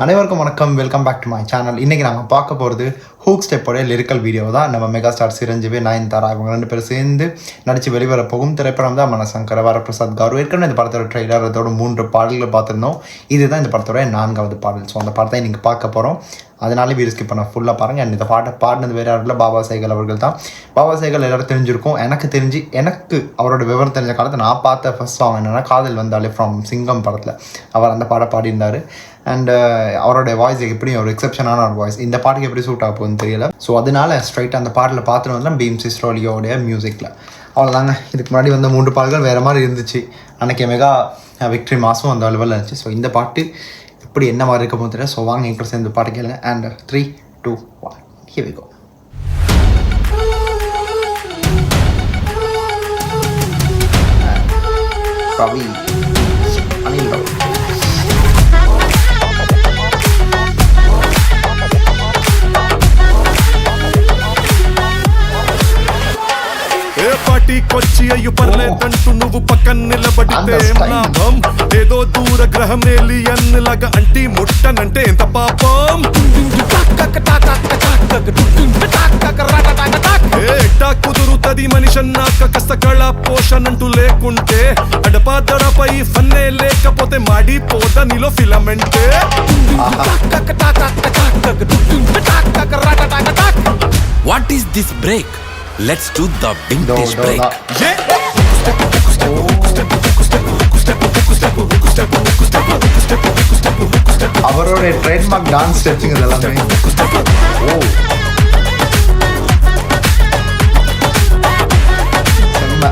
அனைவருக்கும் வணக்கம். Welcome back to my channel. இன்றைக்கி நாங்கள் பார்க்க போகிறது ஹூக் ஸ்டெப்போடைய லிரிக்கல் வீடியோ தான். நம்ம மெகா ஸ்டார் சிரஞ்சீவி, நயன்தாரா இவங்க 2 பேரும் சேர்ந்து நடித்து வெளிவர போகும் திரைப்படம் தான் மனசங்கர வரப்பிரசாத் கௌரவ். ஏற்கனவே இந்த படத்தோட ட்ரெய்லர், அதோட 3 பாடல்கள் பார்த்துருந்தோம். இதுதான் இந்த படத்தோட 4வது பாடல். ஸோ அந்த படத்தை நீங்கள் பார்க்க போகிறோம். அதனால வீடியோ ஸ்கிப் பண்ண ஃபுல்லாக பாருங்கள். அண்ட் இந்த பாட்டை பாடினது வேறு யாரும் இல்லை, பாபா சைகல் அவர்கள் தான். பாபா சைகல் எல்லோரும் தெரிஞ்சிருக்கும். எனக்கு அவரோட விவரம் தெரிஞ்ச காலத்தில் நான் பார்த்த ஃபர்ஸ்ட் சாங் என்னென்னா காதல் வந்தாலே ஃப்ரம் சிங்கம் படத்தில் அவர் அந்த பாட்டை பாடியிருந்தார். அண்ட் அவரோட வாய்ஸ் எப்படி ஒரு எக்ஸப்ஷனான ஒரு வாய்ஸ். இந்த பாட்டுக்கு எப்படி சூட் ஆக போகுதுன்னு தெரியல. ஸோ அதனால ஸ்ட்ரைட்டாக அந்த பாட்டில் பார்த்துட்டு வந்தால் பீம் சிஸ்ரோலியோடைய மியூசிக்கில் அவ்வளோதாங்க. இதுக்கு முன்னாடி வந்த 3 பாடல்கள் வேறு மாதிரி இருந்துச்சு. அன்றைக்கி மெகா விக்ட்ரி மாதம் அந்த லெவலில் இருந்துச்சு. ஸோ இந்த பாட்டு இப்படி என்ன மாதிரி இருக்க போது தெரியல. ஸோ வாங்க என்கிட்ட சேர்ந்து பாட்டு கேளுங்க. And 3, 2, 1 here we go. Ravi Anil Ravi. పాటికొచ్చి అయ్యు పర్లేదంటూ నువ్వు పక్కన నిలబడితే లాభం. ఏదో దూర గ్రహం ఏలియన్ లాగా అంటి ముట్టనంటే ఎంత పాపం. ఎట్టా కుదురుతది మనిషన్నాక కష్టకళ పోషణంటూ లేకుంటే అడపాదడపై ఫన్నే లేకపోతే మాడిపోత నీలో ఫిలమెంటే. What is this break? Let's do the vintage break. அவரோட ட்ரேட்மார்க் டான்ஸ் ஸ்டெப்ஸிங் இதெல்லாமே. ஓ செம்ம.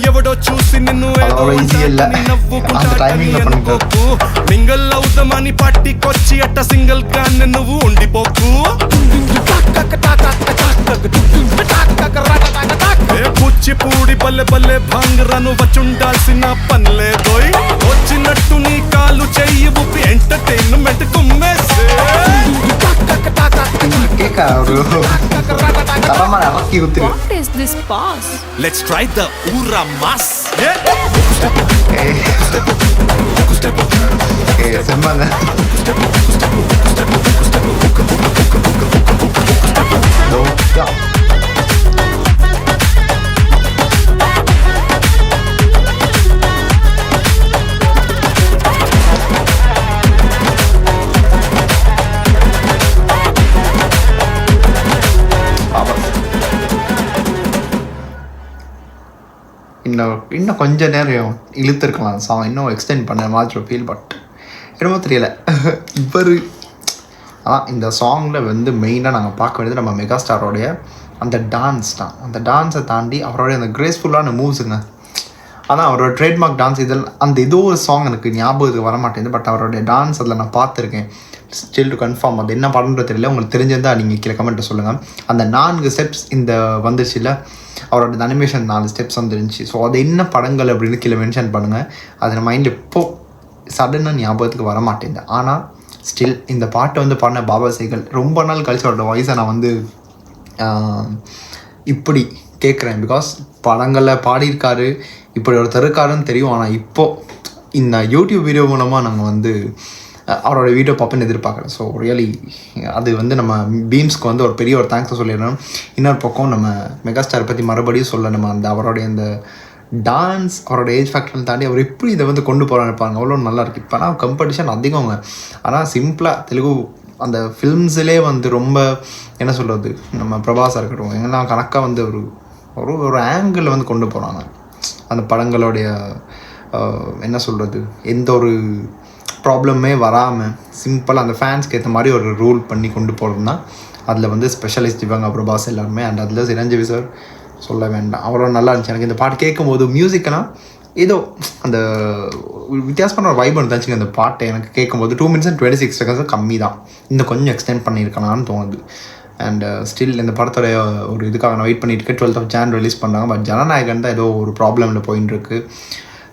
ఎవడో చూసి నిన్ను మింగల్ అవుదామని పట్టికొచ్చి అట్ట సింగిల్ గా నువ్వు ఉండిపోకు. కూచిపూడి బల్లె బల్లె భాంగరను వచ్చుండాల్సిన పనిలేదోయ్. వచ్చినట్టు నీ కాలు చెయ్యి ఊపి entertainment కుమ్మేసే. What is this pass? Let's try the Ura Mas. செம்மங்க. இன்னும் கொஞ்சம் நேரம் இழுத்துருக்கலாம் சாங், இன்னும் எக்ஸ்டெண்ட் பண்ண மாதிரி ஃபீல். பட் என்னமோ தெரியல இவர். ஆனால் இந்த சாங்கில் வந்து மெயினாக நாங்கள் பார்க்க வேண்டியது நம்ம மெகா ஸ்டாரோடைய அந்த டான்ஸ் தான். அந்த டான்ஸை தாண்டி அவருடைய அந்த கிரேஸ்ஃபுல்லான மூவ்ஸுங்க. ஆனால் அவரோட ட்ரேட்மார்க் டான்ஸ் இதில் அந்த ஏதோ ஒரு சாங் எனக்கு ஞாபகத்துக்கு வர மாட்டேங்குது. பட் அவருடைய டான்ஸ் அதில் நான் பார்த்துருக்கேன். ஸ்டில் டு கன்ஃபார்ம் அது என்ன பண்ணுறது தெரியல. உங்களுக்கு தெரிஞ்சிருந்தால் நீங்கள் கீழே கமெண்ட்டை சொல்லுங்கள். அந்த 4 ஸ்டெப்ஸ் இந்த வந்துச்சு இல்லை, அவரோட அனிமேஷன் 4 ஸ்டெப்ஸ் வந்துருந்துச்சு. ஸோ அது என்ன படங்கள் அப்படின்னு கீழே மென்ஷன் பண்ணுங்கள். அது நம்ம மைண்டில் இப்போது சடனாக ஞாபகத்துக்கு வர மாட்டேங்குது. ஆனால் ஸ்டில் இந்த பாட்டை வந்து பாடின பாபா சைகல் ரொம்ப நாள் கழிச்சு அவரோட வாய்ஸை நான் வந்து இப்படி கேட்குறேன். பிகாஸ் படங்களில் பாடியிருக்காரு, இப்படி ஒருத்தர் இருக்காருன்னு தெரியும். ஆனால் இப்போது இந்த யூடியூப் வீடியோ மூலமாக நாங்கள் வந்து அவரோட வீடியோ பார்ப்பேன்னு எதிர்பார்க்குறேன். ஸோ ரியலி அது வந்து நம்ம பீம்ஸ்க்கு வந்து ஒரு பெரிய ஒரு தேங்க்ஸை சொல்லிடணும். இன்னொரு பக்கம் நம்ம மெகாஸ்டாரை பற்றி மறுபடியும் சொல்ல, நம்ம அந்த அவருடைய அந்த டான்ஸ், அவரோட ஏஜ் ஃபேக்டர் தாண்டி அவர் எப்படி இதை வந்து கொண்டு போகிறான்னு இருப்பாங்க. அவ்வளோ நல்லாயிருக்கு. இப்போ ஆனால் காம்படிஷன் அதிகங்க. ஆனால் சிம்பிளாக தெலுங்கு அந்த ஃபிலிம்ஸிலே வந்து ரொம்ப என்ன சொல்கிறது, நம்ம பிரபாஸாக இருக்கட்டும் எங்கெல்லாம் கணக்காக வந்து ஒரு ஒரு ஆங்கிளில் வந்து கொண்டு போகிறாங்க. அந்த படங்களுடைய என்ன சொல்கிறது, எந்த ஒரு ப்ராப்ளமே வராமல் சிம்பிளாக அந்த ஃபேன்ஸ்க்கு ஏற்ற மாதிரி ஒரு ரூல் பண்ணி கொண்டு போகிறோம்னா அதில் வந்து ஸ்பெஷலிஸ்ட் இவங்க பிரபாஸ் எல்லாருமே. அண்ட் அதில் சிரஞ்சீவி சார் சொல்ல வேண்டாம், அவ்வளோ நல்லா இருந்துச்சு. எனக்கு இந்த பாட்டு கேட்கும்போது மியூசிக்னால் ஏதோ அந்த வித்தியாசமான ஒரு வைப் இருந்துச்சுங்க. அந்த பாட்டை எனக்கு கேட்கும்போது 2 minutes and 26 seconds கம்மி தான், இன்னும் கொஞ்சம் எக்ஸ்டெண்ட் பண்ணியிருக்கலாம்னு தோணுது. அண்ட் ஸ்டில் இந்த படத்தோடைய ஒரு இதுக்காக நான் வெயிட் பண்ணியிருக்கேன். 12th of Jan ரிலீஸ் பண்ணாங்க. பட் ஜனநாயகன் தான் ஏதோ ஒரு ப்ராப்ளமில் போயின்னு இருக்குது.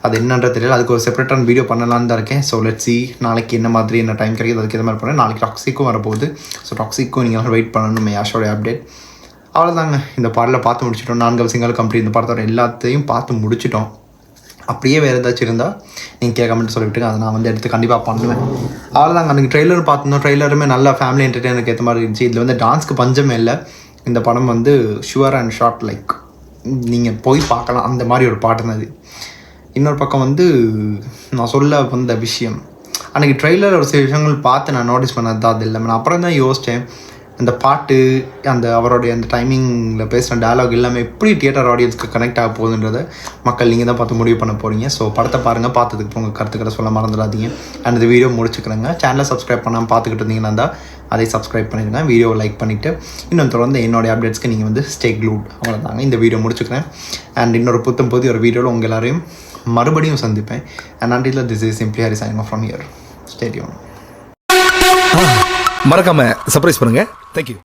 அது என்னன்ற தெரியல. அதுக்கு ஒரு செப்பரேட்டான வீடியோ பண்ணலான்னு தான் இருக்கேன். ஸோ லெட்ஸ் see நாளைக்கு என்ன மாதிரி என்ன டைம் கிடைக்குது அதுக்கு எது மாதிரி பண்ணேன். நாளைக்கு டாக்ஸிக்கும் வரப்போகுது. ஸோ டாக்ஸிக்கும் நீங்கள் வெயிட் பண்ணணும் யாஷோடைய அப்டேட். அவ்வளோதாங்க, இந்த பாடலை பார்த்து முடிச்சிட்டோம். 4 சிங்கிள் கம்ப்ளீட். இந்த படத்தோட எல்லாத்தையும் பார்த்து முடிச்சிட்டோம். அப்படியே வேறு ஏதாச்சும் இருந்தால் நீங்கள் கேட்காமட்டு சொல்லிவிட்டுங்க, அதை நான் வந்து எடுத்து கண்டிப்பாக பண்ணுவேன். அவ்வளோதாங்க, அன்றைக்கி ட்ரெய்லர் பார்த்துருந்தோம். ட்ரெய்லருமே நல்லா ஃபேமிலி என்டர்டெயினருக்கு ஏற்ற மாதிரி இருந்துச்சு. இதில் வந்து டான்ஸ்க்கு பஞ்சமே இல்லை. இந்த படம் வந்து ஷுவர் அண்ட் ஷார்ட், லைக் நீங்கள் போய் பார்க்கலாம் அந்த மாதிரி ஒரு பாட்டு தான் இது. இன்னொரு பக்கம் வந்து நான் சொல்ல வந்த விஷயம், அன்றைக்கி ட்ரெய்லர் ஒரு சில விஷயங்கள் பார்த்து நான் நோட்டீஸ் பண்ணது தான். அது இல்லை, நான் அப்புறம் தான் யோசித்தேன், அந்த பாட்டு அந்த அவருடைய அந்த டைமிங்கில் பேசுகிற டயலாக் எல்லாமே எப்படி தியேட்டர் ஆடியன்ஸ்க்கு கனெக்ட் ஆக போகுதுன்றதை மக்கள் நீங்கள் தான் பார்த்து முடிவு பண்ண போகிறீங்க. ஸோ படத்தை பாருங்கள், பார்த்ததுக்கு உங்கள் கருத்துக்களை சொல்ல மறந்துடாதீங்க. அண்ட் இந்த வீடியோ முடிச்சுக்கிறேங்க. சேனலை சப்ஸ்கிரைப் பண்ணாமல் பார்த்துக்கிட்டு இருந்தீங்கன்னா தான் அதை சப்ஸ்கிரைப் பண்ணிடுங்க. வீடியோவை லைக் பண்ணிவிட்டு இன்னும் தொடர்ந்து என்னோடய அப்டேட்ஸ்க்கு நீங்கள் வந்து ஸ்டே க்ளூட். அவ்வளோதாங்க, இந்த வீடியோ முடிச்சுக்கிறேன். அண்ட் இன்னொரு புதிய ஒரு வீடியோவில் உங்கள் எல்லாரையும் மறுபடியும் சந்திப்பேன். And until this is simply Hari signing off from here. Stay tuned. மறக்காம சர்ப்ரைஸ் பண்ணுங்க. தேங்க்யூ.